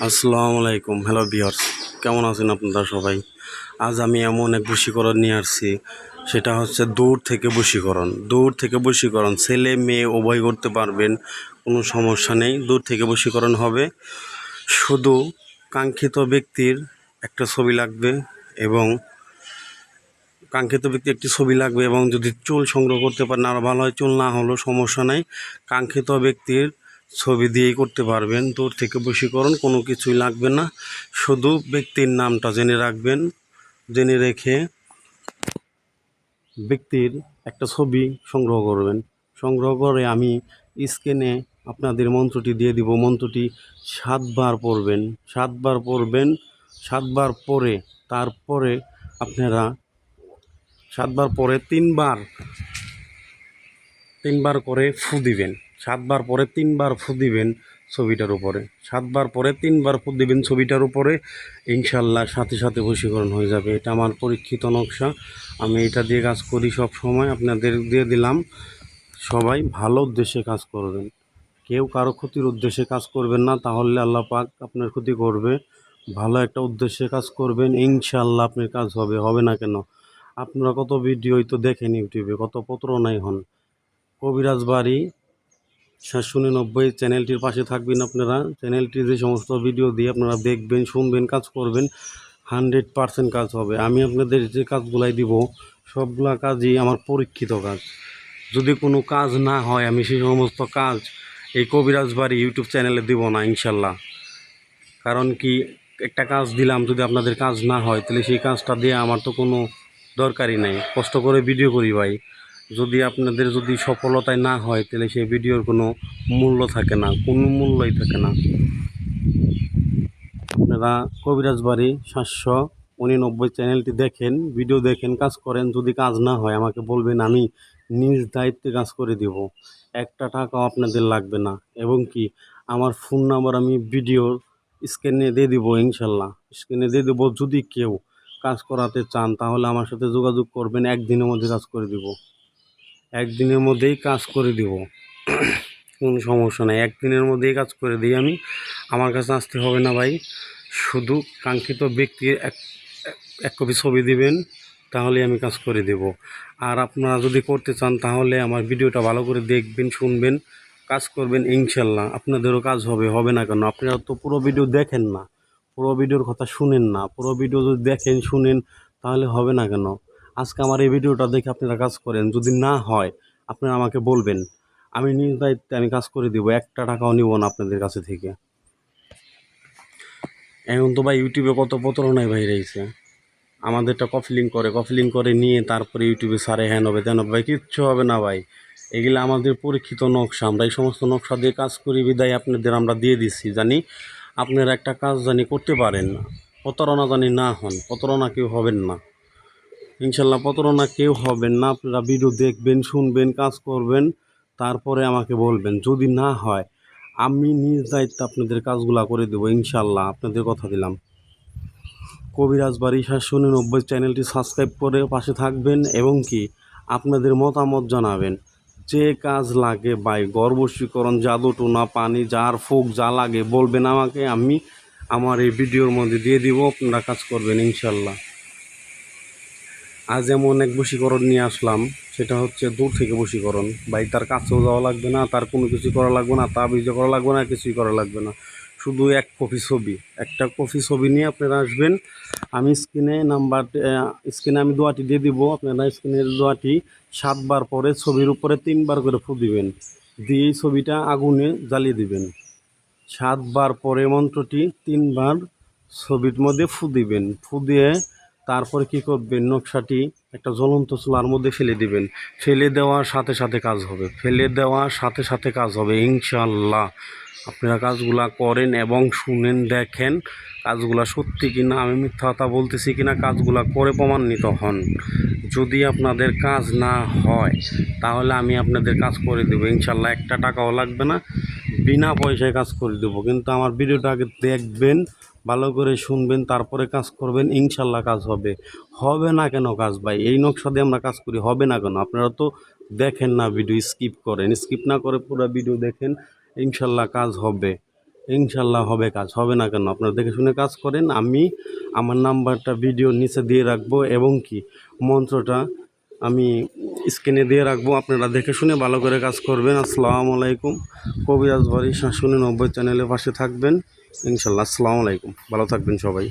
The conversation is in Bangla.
আসসালামু আলাইকুম, হ্যালো ভিউয়ার্স, কেমন আছেন আপনারা সবাই? আজ আমি এমন এক বশীকরণ নিয়ে আসছি, সেটা হচ্ছে দূর থেকে বশীকরণ ছেলে মেয়ে উভয় করতে পারবেন, কোনো সমস্যা নেই। দূর থেকে বশীকরণ হবে। শুধু কাঙ্ক্ষিত ব্যক্তির একটা ছবি লাগবে এবং যদি চুল সংগ্রহ করতে পারেন আরও ভালো হয়। চুল না হলেও সমস্যা নেই, কাঙ্ক্ষিত ব্যক্তির ছবি দিয়েই করতে পারবেন। দূর থেকে বশীকরণ কোনো কিছুই লাগবে না, শুধু ব্যক্তির নামটা জেনে রাখবেন। জেনে রেখে ব্যক্তির একটা ছবি সংগ্রহ করবেন। সংগ্রহ করে আমি স্ক্রিনে আপনাদের মন্ত্রটি দিয়ে দিব। মন্ত্রটি 7 বার পড়বেন। 7 বার পরে তারপরে আপনারা 7 বার পরে তিনবার করে ফু দিবেন। 7 বার পরে 3বার ফু দিবেন ছবিটার উপরে। 7 বার পরে 3বার ফু দিবেন ছবিটার উপরে। ইনশাল্লাহ সাথে সাথে বশীকরণ হয়ে যাবে। এটা আমার পরীক্ষিত নকশা, আমি এটা দিয়ে কাজ করি সব সময়। আপনাদের দিয়ে দিলাম। সবাই ভালো উদ্দেশ্যে কাজ করবেন, কেউ কারো ক্ষতির উদ্দেশ্যে কাজ করবেন না, তাহলে আল্লাহ পাক আপনার ক্ষতি করবে। ভালো একটা উদ্দেশ্যে কাজ করবেন, ইনশাল্লাহ আপনার কাজ হবে না কেন? আপনারা কত ভিডিওই তো দেখেন ইউটিউবে, কত প্রতারণাই হন। কবিরাজ বাড়ি 799 চ্যানেলটির পাশে থাকবেন আপনারা। চ্যানেলটির যে সমস্ত ভিডিও দিয়ে আপনারা দেখবেন, শুনবেন, কাজ করবেন, 100% কাজ হবে। আমি আপনাদের যে কাজগুলাই দিব সবগুলা কাজই আমার পরীক্ষিত কাজ। যদি কোনো কাজ না হয় আমি সেই সমস্ত কাজ এই কবিরাজ বাড়ি ইউটিউব চ্যানেলে দিব না ইনশাল্লাহ। কারণ কি, একটা কাজ দিলাম যদি আপনাদের কাজ না হয় তাহলে সেই কাজটা দিয়ে আমার তো কোনো দরকারই নাই। কষ্ট করে ভিডিও করি ভাই, যদি আপনাদের সফলতায় না হয় তাহলে সেই ভিডিওর কোনো মূল্য থাকে না, কোনো মূল্যই থাকে না। আপনারা কবিরাজ বাড়ি 799 চ্যানেলটি দেখেন, ভিডিও দেখেন, কাজ করেন। যদি কাজ না হয় আমাকে বলবেন, আমি নিজ দায়িত্বে কাজ করে দেব। একটা টাকাও আপনাদের লাগবে না। এবং কি, আমার ফোন নাম্বার আমি ভিডিওর স্ক্রিনে দিয়ে দিব ইনশাল্লাহ। স্ক্রিনে দিয়ে দেবো। যদি কেউ কাজ করাতে চান তাহলে আমার সাথে যোগাযোগ করবেন। একদিনের মধ্যে কাজ করে দিব, একদিনের মধ্যেই কাজ করে দিব। কোনো সমস্যা নেই, একদিনের মধ্যেই কাজ করে দিই আমি। আমার কাছে আসতে হবে না ভাই, শুধু কাঙ্ক্ষিত ব্যক্তির এক কপি ছবি দিবেন, তাহলে আমি কাজ করে দেব। আর আপনারা যদি করতে চান তাহলে আমার ভিডিওটা ভালো করে দেখবেন, শুনবেন, কাজ করবেন, ইনশাল্লাহ আপনাদেরও কাজ হবে না কেন? আপনারা তো পুরো ভিডিও দেখেন না, পুরো ভিডিওর কথা শুনেন না। পুরো ভিডিও যদি দেখেন, শুনেন, তাহলে হবে না কেন? আজকে আমার এই ভিডিওটা দেখে আপনারা কাজ করেন। যদি না হয় আপনারা আমাকে বলবেন, আমি নিজ দায়িত্বে আমি কাজ করে দিব। একটা টাকাও নিব না আপনাদের কাছে থেকে। এখন তো ভাই ইউটিউবে কত প্রতারণায় ভাই রয়েছে। আমাদেরটা কপি লিঙ্ক করে নিয়ে তারপরে ইউটিউবে সারে হ্যান হবে তেন ভাই, কিচ্ছু হবে না ভাই। এগুলো আমাদের পরীক্ষিত নকশা, আমরা এই সমস্ত নকশা দিয়ে কাজ করি বিদায় আপনাদের আমরা দিয়ে দিচ্ছি। জানি আপনারা একটা কাজ করতে পারেন না, প্রতারণা না হন। প্রতারণা কেউ হবেন না ইনশাল্লাহ, প্রতারণা কেউ হবেন না। আপনারা ভিডিও দেখবেন, শুনবেন, কাজ করবেন, তারপরে আমাকে বলবেন। যদি না হয় আমি নিজ দায়িত্বে আপনাদের কাজগুলা করে দেবো ইনশাল্লাহ, আপনাদের কথা দিলাম। কবিরাজ বাড়ি 799 চ্যানেলটি সাবস্ক্রাইব করে পাশে থাকবেন এবং কি আপনাদের মতামত জানাবেন। যে কাজ লাগে ভাই, গর্ভবশীকরণ, জাদু টোনা, পানি, জার ফুক, যা লাগে বলবেন আমাকে, আমি আমার এই ভিডিওর মধ্যে দিয়ে দিব। আপনারা কাজ করবেন ইনশাল্লাহ। আজ এমন এক বশীকরণ নিয়ে আসলাম, সেটা হচ্ছে দূর থেকে বশীকরণ। ভাই তার কাছেও যাওয়া লাগবে না, তার কোনো কিছু করা লাগবে না, তাবিজ করা লাগবে না, কিছুই করা লাগবে না। শুধু একটা কপি ছবি নিয়ে আপনারা আসবেন। আমি স্ক্রিনে আমি দোয়াটি দিয়ে দিব। আপনারা স্ক্রিনের দোয়াটি 7 বার পরে ছবির উপরে 3বার করে ফু দিবেন, দিয়ে এই ছবিটা আগুনে জ্বালিয়ে দিবেন। 7 বার পরে মন্ত্রটি 3বার ছবির মধ্যে ফু দিবেন। ফু দিয়ে তারপরে কী করবেন, নকশাটি একটা জ্বলন্ত চুলার মধ্যে ফেলে দিবেন। ফেলে দেওয়ার সাথে সাথে কাজ হবে ইনশাল্লাহ। আপনারা কাজগুলা করেন এবং শুনেন, দেখেন কাজগুলা সত্যি কিনা, আমি মিথ্যা কথা বলতেছি কিনা, কাজগুলা করে প্রমাণিত হন। যদি আপনাদের কাজ না হয় তাহলে আমি আপনাদের কাজ করে দেবো ইনশাল্লাহ। একটা টাকাও লাগবে না, বিনা পয়সায় কাজ করে দেবো। কিন্তু আমার ভিডিওটা আগে দেখবেন, ভালো করে শুনবেন, তারপরে কাজ করবেন, ইনশাল্লাহ কাজ হবে না কেন কাজ ভাই? এই নকশা দিয়ে আমরা কাজ করি, হবে না কেন? আপনারা তো দেখেন না, ভিডিও স্কিপ না করে পুরো ভিডিও দেখেন, ইনশাল্লাহ কাজ হবে। ইনশাল্লাহ হবে কাজ, হবে না কেন? আপনারা দেখে শুনে কাজ করেন। আমি আমার নাম্বারটা ভিডিওর নিচে দিয়ে রাখবো এবং কি মন্ত্রটা আমি স্ক্রিনে দিয়ে রাখবো, আপনারা দেখে শুনে ভালো করে কাজ করবেন। আসসালামু আলাইকুম। কবিরাজ বাড়ি 790 চ্যানেলের পাশে থাকবেন ইনশাল্লাহ। আসসালামু আলাইকুম, ভালো থাকবেন সবাই।